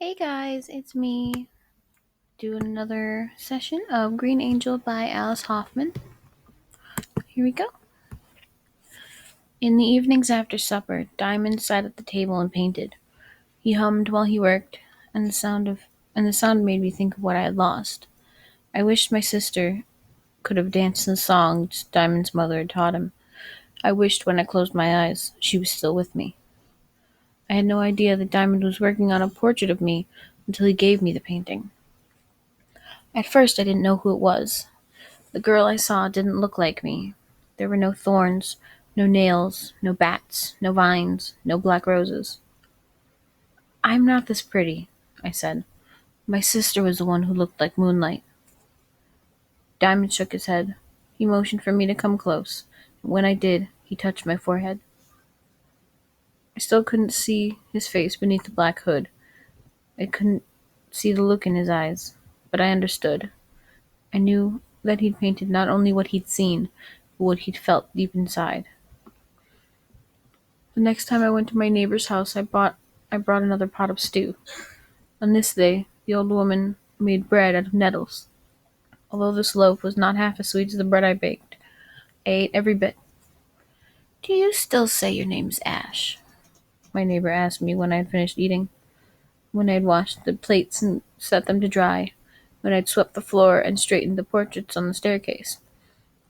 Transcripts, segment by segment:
Hey guys, it's me doing another session of Green Angel by Alice Hoffman. Here we go. In the evenings after supper, Diamond sat at the table and painted. He hummed while he worked, and the sound made me think of what I had lost. I wished my sister could have danced the songs Diamond's mother had taught him. I wished when I closed my eyes she was still with me. I had no idea that Diamond was working on a portrait of me until he gave me the painting. At first I didn't know who it was. The girl I saw didn't look like me. There were no thorns, no nails, no bats, no vines, no black roses. "I'm not this pretty," I said. "My sister was the one who looked like moonlight." Diamond shook his head. He motioned for me to come close, and when I did, he touched my forehead. I still couldn't see his face beneath the black hood. I couldn't see the look in his eyes, but I understood. I knew that he'd painted not only what he'd seen, but what he'd felt deep inside. The next time I went to my neighbor's house, I brought another pot of stew. On this day, the old woman made bread out of nettles. Although this loaf was not half as sweet as the bread I baked, I ate every bit. "Do you still say your name's Ash?" my neighbor asked me when I had finished eating, when I had washed the plates and set them to dry, when I had swept the floor and straightened the portraits on the staircase.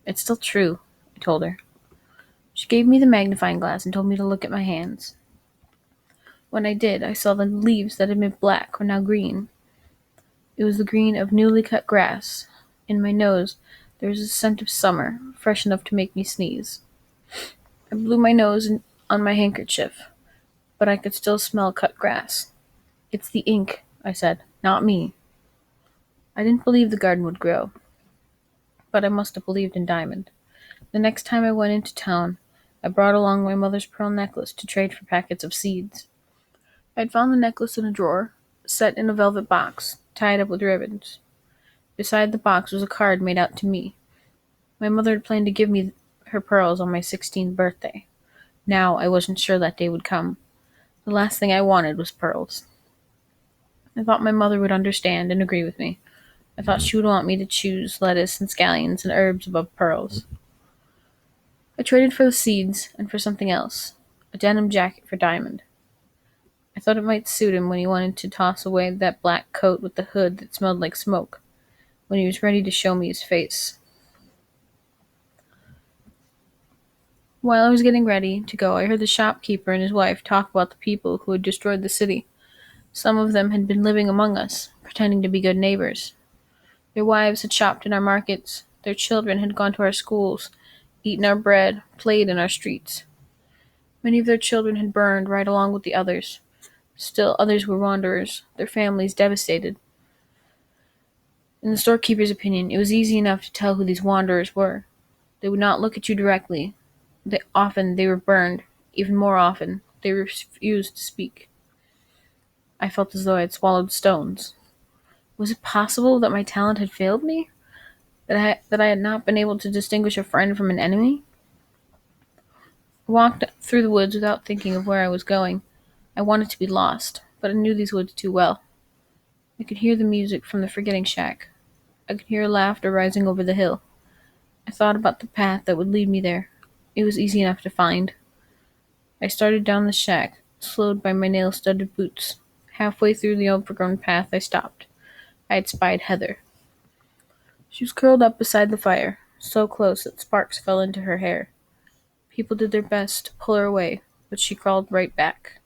"It's still true," I told her. She gave me the magnifying glass and told me to look at my hands. When I did, I saw the leaves that had been black were now green. It was the green of newly cut grass. In my nose there was a scent of summer, fresh enough to make me sneeze. I blew my nose on my handkerchief, but I could still smell cut grass. "It's the ink," I said, "not me." I didn't believe the garden would grow, but I must have believed in Diamond. The next time I went into town, I brought along my mother's pearl necklace to trade for packets of seeds. I had found the necklace in a drawer, set in a velvet box, tied up with ribbons. Beside the box was a card made out to me. My mother had planned to give me her pearls on my 16th birthday. Now I wasn't sure that day would come. The last thing I wanted was pearls. I thought my mother would understand and agree with me. I thought she would want me to choose lettuce and scallions and herbs above pearls. I traded for the seeds and for something else, a denim jacket for Diamond. I thought it might suit him when he wanted to toss away that black coat with the hood that smelled like smoke, when he was ready to show me his face. While I was getting ready to go, I heard the shopkeeper and his wife talk about the people who had destroyed the city. Some of them had been living among us, pretending to be good neighbors. Their wives had shopped in our markets. Their children had gone to our schools, eaten our bread, played in our streets. Many of their children had burned right along with the others. Still others were wanderers, their families devastated. In the storekeeper's opinion, it was easy enough to tell who these wanderers were. They would not look at you directly. Often they were burned. Even more often, they refused to speak. I felt as though I had swallowed stones. Was it possible that my talent had failed me? That I had not been able to distinguish a friend from an enemy? I walked through the woods without thinking of where I was going. I wanted to be lost, but I knew these woods too well. I could hear the music from the forgetting shack. I could hear laughter rising over the hill. I thought about the path that would lead me there. It was easy enough to find. I started down the shack, slowed by my nail-studded boots. Halfway through the overgrown path, I stopped. I had spied Heather. She was curled up beside the fire, so close that sparks fell into her hair. People did their best to pull her away, but she crawled right back.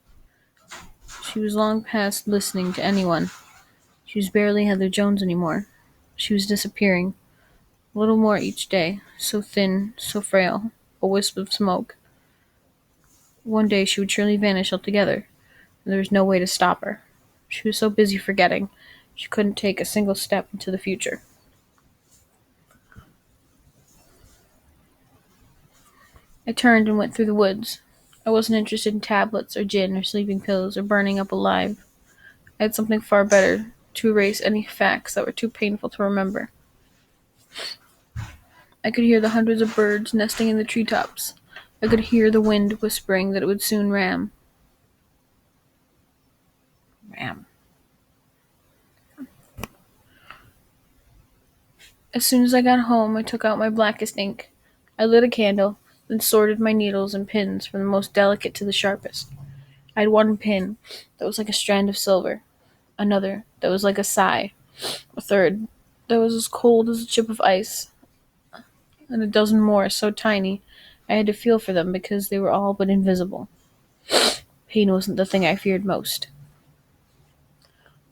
She was long past listening to anyone. She was barely Heather Jones anymore. She was disappearing. A little more each day, so thin, so frail, a wisp of smoke. One day she would surely vanish altogether, and there was no way to stop her. She was so busy forgetting, she couldn't take a single step into the future. I turned and went through the woods. I wasn't interested in tablets or gin or sleeping pills or burning up alive. I had something far better to erase any facts that were too painful to remember. I could hear the hundreds of birds nesting in the treetops. I could hear the wind whispering that it would soon ram. Ram. As soon as I got home, I took out my blackest ink. I lit a candle, then sorted my needles and pins from the most delicate to the sharpest. I had one pin that was like a strand of silver, another that was like a sigh, a third that was as cold as a chip of ice, and a dozen more so tiny I had to feel for them because they were all but invisible. Pain wasn't the thing I feared most.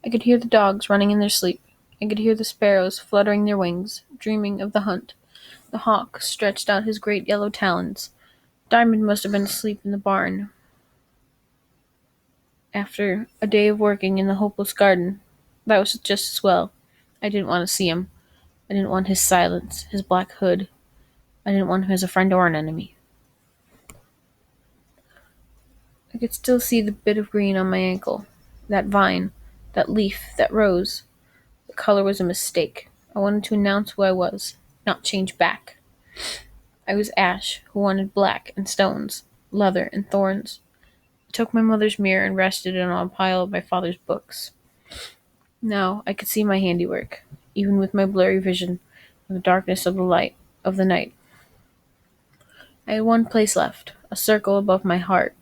I could hear the dogs running in their sleep. I could hear the sparrows fluttering their wings, dreaming of the hunt. The hawk stretched out his great yellow talons. Diamond must have been asleep in the barn after a day of working in the hopeless garden. That was just as well. I didn't want to see him. I didn't want his silence, his black hood. I didn't want him as a friend or an enemy. I could still see the bit of green on my ankle. That vine, that leaf, that rose. The color was a mistake. I wanted to announce who I was, not change back. I was Ash, who wanted black and stones, leather and thorns. I took my mother's mirror and rested it on a pile of my father's books. Now I could see my handiwork, even with my blurry vision in the darkness of the night. I had one place left, a circle above my heart.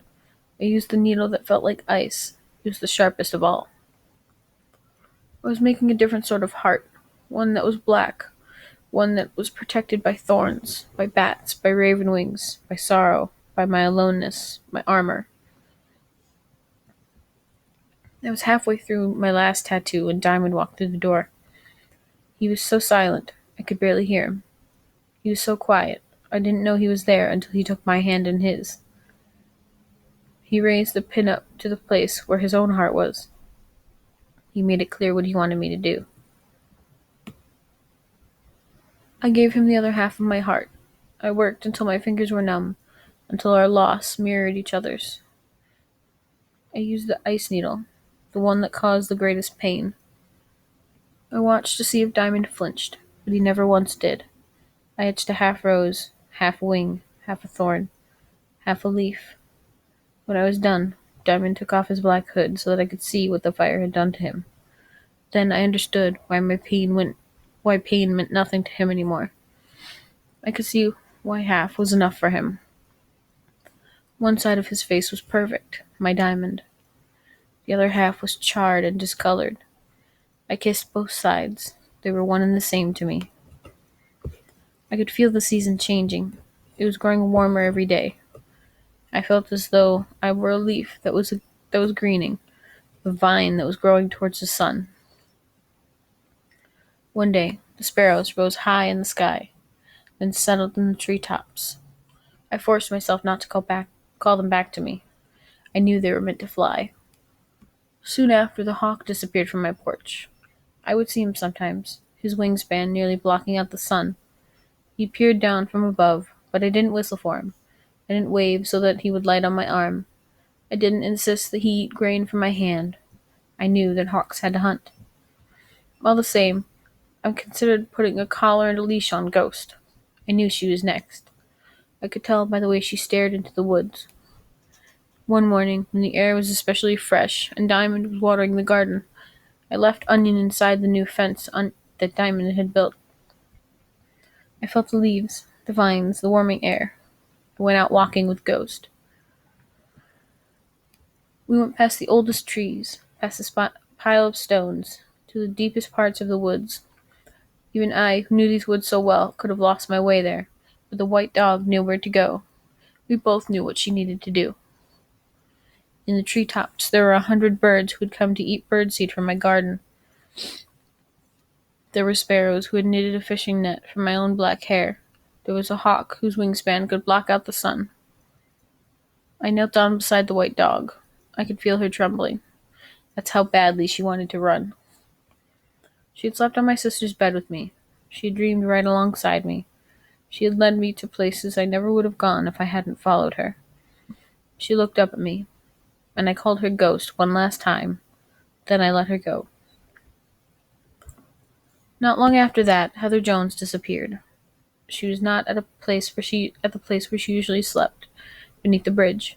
I used the needle that felt like ice. It was the sharpest of all. I was making a different sort of heart, one that was black, one that was protected by thorns, by bats, by raven wings, by sorrow, by my aloneness, my armor. I was halfway through my last tattoo when Diamond walked through the door. He was so silent, I could barely hear him. He was so quiet, I didn't know he was there until he took my hand in his. He raised the pin up to the place where his own heart was. He made it clear what he wanted me to do. I gave him the other half of my heart. I worked until my fingers were numb, until our loss mirrored each other's. I used the ice needle, the one that caused the greatest pain. I watched to see if Diamond flinched, but he never once did. I etched a half rose, half a wing, half a thorn, half a leaf. When I was done, Diamond took off his black hood so that I could see what the fire had done to him. Then I understood why pain meant nothing to him anymore. I could see why half was enough for him. One side of his face was perfect, my diamond. The other half was charred and discolored. I kissed both sides. They were one and the same to me. I could feel the season changing. It was growing warmer every day. I felt as though I were a leaf that was greening, a vine that was growing towards the sun. One day, the sparrows rose high in the sky, then settled in the treetops. I forced myself not to call them back to me. I knew they were meant to fly. Soon after, the hawk disappeared from my porch. I would see him sometimes, his wingspan nearly blocking out the sun. He peered down from above, but I didn't whistle for him. I didn't wave so that he would light on my arm. I didn't insist that he eat grain from my hand. I knew that hawks had to hunt. All the same, I considered putting a collar and a leash on Ghost. I knew she was next. I could tell by the way she stared into the woods. One morning, when the air was especially fresh and Diamond was watering the garden, I left Onion inside the new fence that Diamond had built. I felt the leaves, the vines, the warming air. I went out walking with Ghost. We went past the oldest trees, past the pile of stones, to the deepest parts of the woods. Even I, who knew these woods so well, could have lost my way there, but the white dog knew where to go. We both knew what she needed to do. In the treetops, there were 100 birds who had come to eat birdseed from my garden. There were sparrows who had knitted a fishing net from my own black hair. There was a hawk whose wingspan could block out the sun. I knelt down beside the white dog. I could feel her trembling. That's how badly she wanted to run. She had slept on my sister's bed with me. She had dreamed right alongside me. She had led me to places I never would have gone if I hadn't followed her. She looked up at me, and I called her Ghost one last time. Then I let her go. Not long after that, Heather Jones disappeared. She was not at the place where she usually slept, beneath the bridge.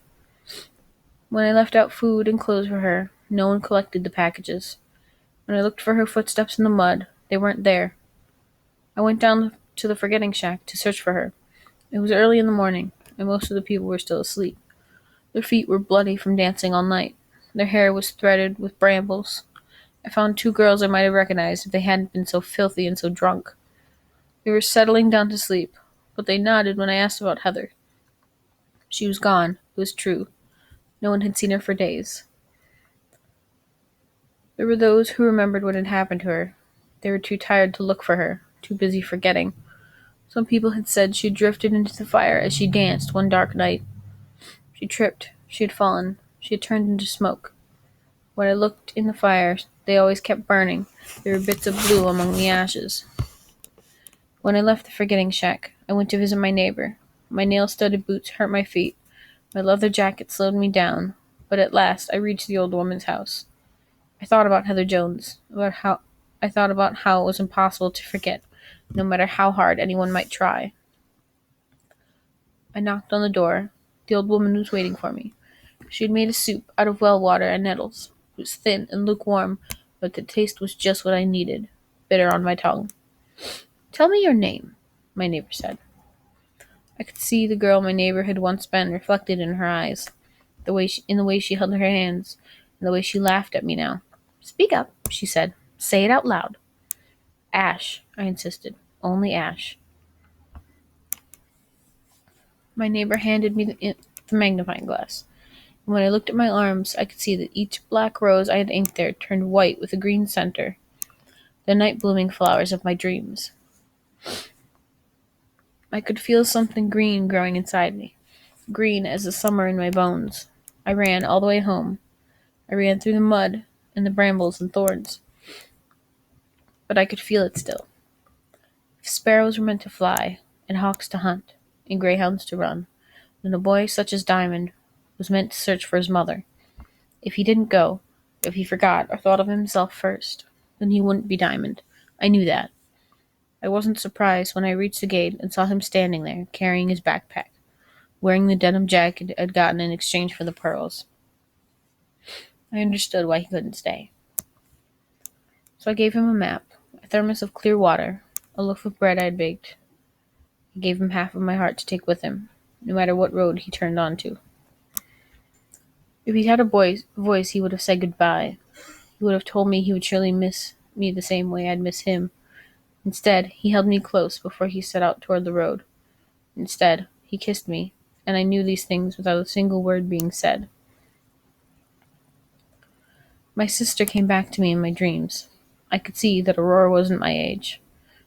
When I left out food and clothes for her, no one collected the packages. When I looked for her footsteps in the mud, they weren't there. I went down to the forgetting shack to search for her. It was early in the morning, and most of the people were still asleep. Their feet were bloody from dancing all night. Their hair was threaded with brambles. I found two girls I might have recognized if they hadn't been so filthy and so drunk. They were settling down to sleep, but they nodded when I asked about Heather. She was gone. It was true. No one had seen her for days. There were those who remembered what had happened to her. They were too tired to look for her, too busy forgetting. Some people had said she had drifted into the fire as she danced one dark night. She tripped. She had fallen. She had turned into smoke. When I looked in the fire, they always kept burning. There were bits of blue among the ashes. When I left the forgetting shack, I went to visit my neighbor. My nail-studded boots hurt my feet. My leather jacket slowed me down. But at last, I reached the old woman's house. I thought about Heather Jones, I thought about how it was impossible to forget, no matter how hard anyone might try. I knocked on the door. The old woman was waiting for me. She had made a soup out of well water and nettles. It was thin and lukewarm, but the taste was just what I needed, bitter on my tongue. "Tell me your name," my neighbor said. I could see the girl my neighbor had once been reflected in her eyes, in the way she held her hands, and the way she laughed at me now. "Speak up," she said. "Say it out loud." "Ash," I insisted. "Only Ash." My neighbor handed me the magnifying glass. And when I looked at my arms, I could see that each black rose I had inked there turned white with a green center, the night-blooming flowers of my dreams. I could feel something green growing inside me, green as the summer in my bones. I ran all the way home. I ran through the mud and the brambles and thorns, but I could feel it still. If sparrows were meant to fly, and hawks to hunt, and greyhounds to run, then a boy such as Diamond was meant to search for his mother. If he didn't go, if he forgot or thought of himself first, then he wouldn't be Diamond. I knew that. I wasn't surprised when I reached the gate and saw him standing there, carrying his backpack, wearing the denim jacket I'd gotten in exchange for the pearls. I understood why he couldn't stay. So I gave him a map, a thermos of clear water, a loaf of bread I'd baked. I gave him half of my heart to take with him, no matter what road he turned onto. If he'd had a voice, he would have said goodbye. He would have told me he would surely miss me the same way I'd miss him. Instead, he held me close before he set out toward the road. Instead, he kissed me, and I knew these things without a single word being said. My sister came back to me in my dreams. I could see that Aurora wasn't my age.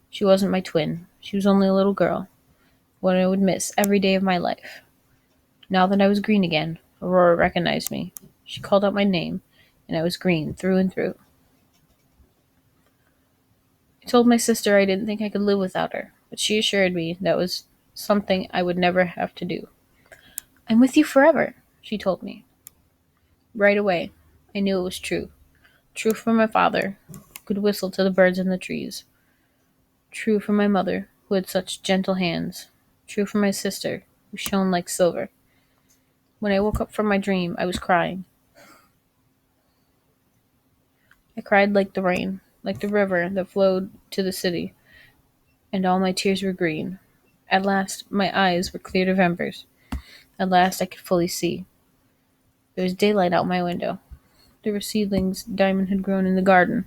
She wasn't my twin. She was only a little girl, one I would miss every day of my life. Now that I was green again, Aurora recognized me. She called out my name, and I was green through and through. I told my sister I didn't think I could live without her, but she assured me that was something I would never have to do. "I'm with you forever," she told me. Right away, I knew it was true. True for my father, who could whistle to the birds in the trees. True for my mother, who had such gentle hands. True for my sister, who shone like silver. When I woke up from my dream, I was crying. I cried like the rain, like the river that flowed to the city, and all my tears were green. At last, my eyes were cleared of embers. At last, I could fully see. There was daylight out my window. There were seedlings Diamond had grown in the garden.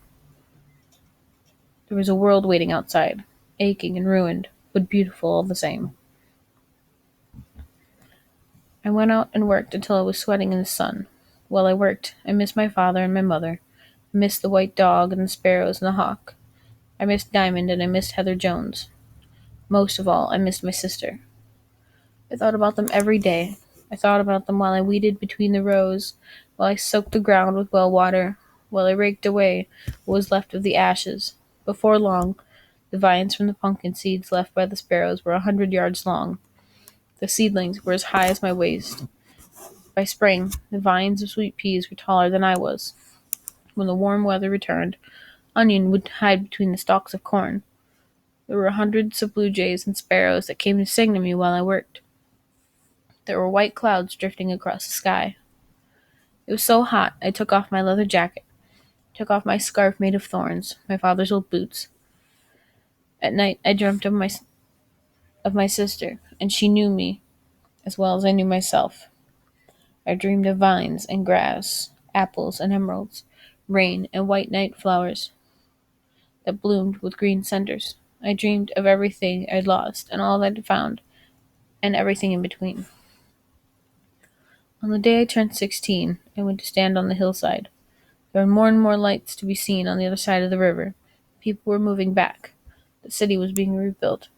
There was a world waiting outside, aching and ruined, but beautiful all the same. I went out and worked until I was sweating in the sun. While I worked, I missed my father and my mother. I missed the white dog and the sparrows and the hawk. I missed Diamond and I missed Heather Jones. Most of all, I missed my sister. I thought about them every day. I thought about them while I weeded between the rows, while I soaked the ground with well water, while I raked away what was left of the ashes. Before long, the vines from the pumpkin seeds left by the sparrows were 100 yards long. The seedlings were as high as my waist. By spring, the vines of sweet peas were taller than I was. When the warm weather returned, Onion would hide between the stalks of corn. There were hundreds of blue jays and sparrows that came to sing to me while I worked. There were white clouds drifting across the sky. It was so hot, I took off my leather jacket, took off my scarf made of thorns, my father's old boots, At night, I dreamt of my sister, and she knew me as well as I knew myself. I dreamed of vines and grass, apples and emeralds, rain and white night flowers that bloomed with green centers. I dreamed of everything I'd lost and all I'd found, and everything in between. On the day I turned 16, I went to stand on the hillside. There were more and more lights to be seen on the other side of the river. People were moving back. The city was being rebuilt.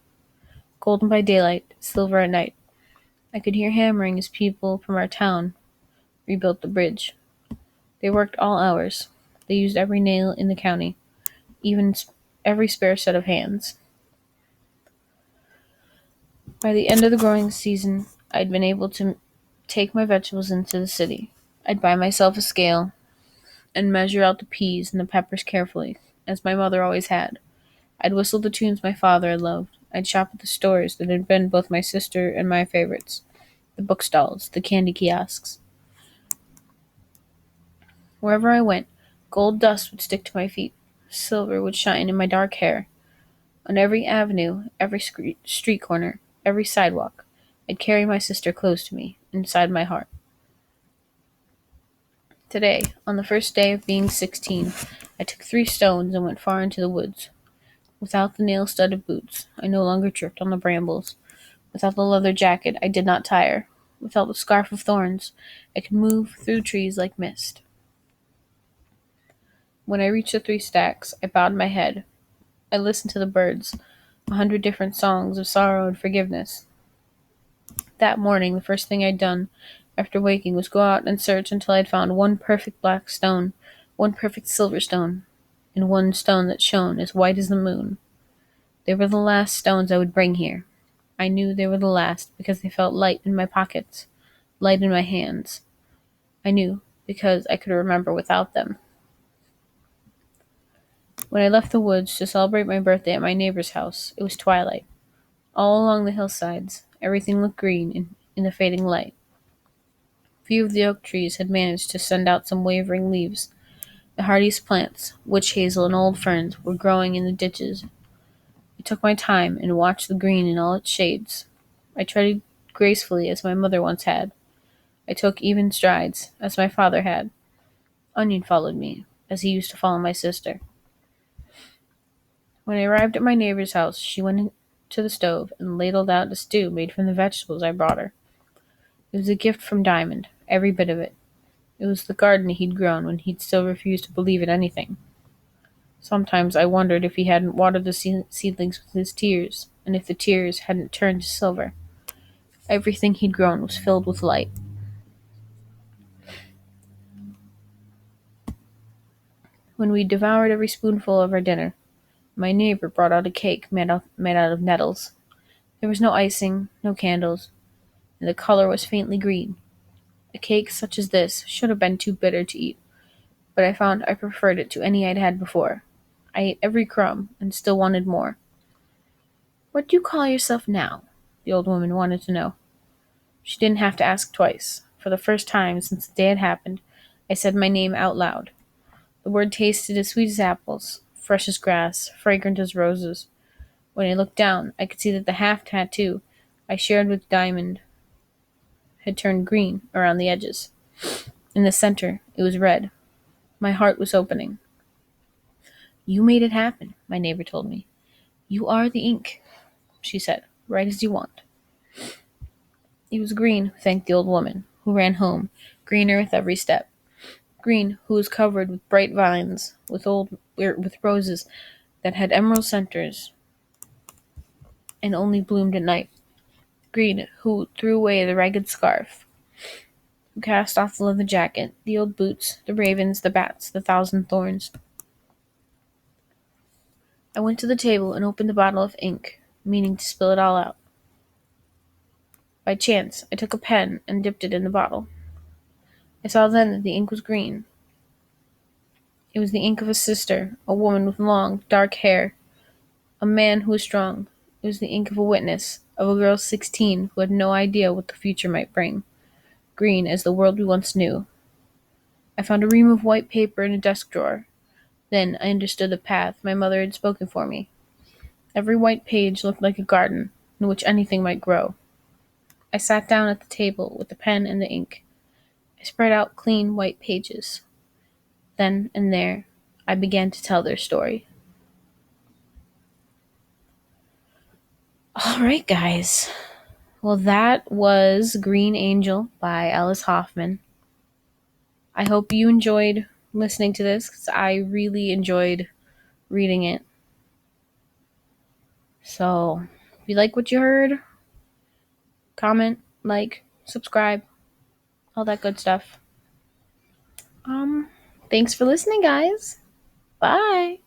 Golden by daylight, silver at night. I could hear hammering as people from our town rebuilt the bridge. They worked all hours. They used every nail in the county, even every spare set of hands. By the end of the growing season, I'd been able to take my vegetables into the city. I'd buy myself a scale and measure out the peas and the peppers carefully, as my mother always had. I'd whistle the tunes my father had loved. I'd shop at the stores that had been both my sister and my favorites, the bookstalls, the candy kiosks. Wherever I went, gold dust would stick to my feet. Silver would shine in my dark hair. On every avenue, every street corner, every sidewalk, I'd carry my sister close to me, inside my heart. Today, on the first day of being 16, I took 3 stones and went far into the woods. Without the nail-studded boots, I no longer tripped on the brambles. Without the leather jacket, I did not tire. Without the scarf of thorns, I could move through trees like mist. When I reached the 3 stacks, I bowed my head. I listened to the birds, 100 different songs of sorrow and forgiveness. That morning, the first thing I'd done after waking was go out and search until I'd found one perfect black stone, one perfect silver stone, and one stone that shone as white as the moon. They were the last stones I would bring here. I knew they were the last because they felt light in my pockets, light in my hands. I knew because I could remember without them. When I left the woods to celebrate my birthday at my neighbor's house, it was twilight. All along the hillsides, everything looked green in the fading light. Few of the oak trees had managed to send out some wavering leaves. The hardiest plants, witch hazel and old ferns, were growing in the ditches. I took my time and watched the green in all its shades. I treaded gracefully as my mother once had. I took even strides, as my father had. Onion followed me, as he used to follow my sister. When I arrived at my neighbor's house, she went into the stove and ladled out a stew made from the vegetables I brought her. It was a gift from Diamond, every bit of it. It was the garden he'd grown when he'd still refused to believe in anything. Sometimes I wondered if he hadn't watered the seedlings with his tears, and if the tears hadn't turned to silver. Everything he'd grown was filled with light. When we'd devoured every spoonful of our dinner, my neighbor brought out a cake made out of nettles. There was no icing, no candles, and the color was faintly green. A cake such as this should have been too bitter to eat, but I found I preferred it to any I'd had before. I ate every crumb, and still wanted more. "What do you call yourself now?" the old woman wanted to know. She didn't have to ask twice. For the first time since the day had happened, I said my name out loud. The word tasted as sweet as apples, fresh as grass, fragrant as roses. When I looked down, I could see that the half-tattoo I shared with Diamond had turned green around the edges. In the center, it was red. My heart was opening. "You made it happen," my neighbor told me. "You are the ink," she said. "Write as you want." It was Green who thanked the old woman, who ran home, greener with every step. Green, who was covered with bright vines, with roses that had emerald centers and only bloomed at night. Green, who threw away the ragged scarf, who cast off the leather jacket, the old boots, the ravens, the bats, the thousand thorns. I went to the table and opened the bottle of ink, meaning to spill it all out. By chance, I took a pen and dipped it in the bottle. I saw then that the ink was green. It was the ink of a sister, a woman with long, dark hair, a man who was strong. It was the ink of a witness, of a girl 16 who had no idea what the future might bring. Green as the world we once knew. I found a ream of white paper in a desk drawer. Then I understood the path my mother had spoken for me. Every white page looked like a garden in which anything might grow. I sat down at the table with the pen and the ink. I spread out clean white pages. Then and there, I began to tell their story. All right, guys. Well, that was Green Angel by Alice Hoffman. I hope you enjoyed listening to this because I really enjoyed reading it. So, if you like what you heard, comment, like, subscribe, all that good stuff. Thanks for listening, guys. Bye.